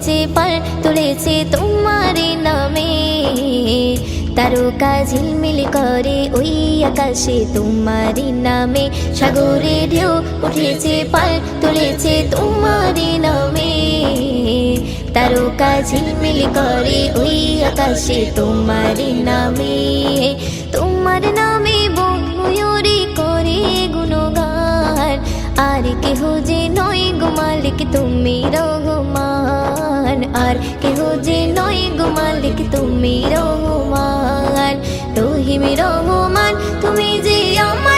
উঠেছে পাল তুলেছে তোমার নামে। তারকা ঝিলমিল করে ওই আকাশে তোমার নামে। সাগরে ঢেউ উঠেছে পাল তুলেছে তোমার নামে। তারকা ঝিলমিল করে ওই আকাশে তোমার নামে। তোমার নামে ময়ূরী করে গুণগান, আর কেহ যে নয় গো মালিক তুমি রহমান। আর কেহ যে নয় গো মালিক তুমি রহমান। রহিম রহমান তুমি যে আমার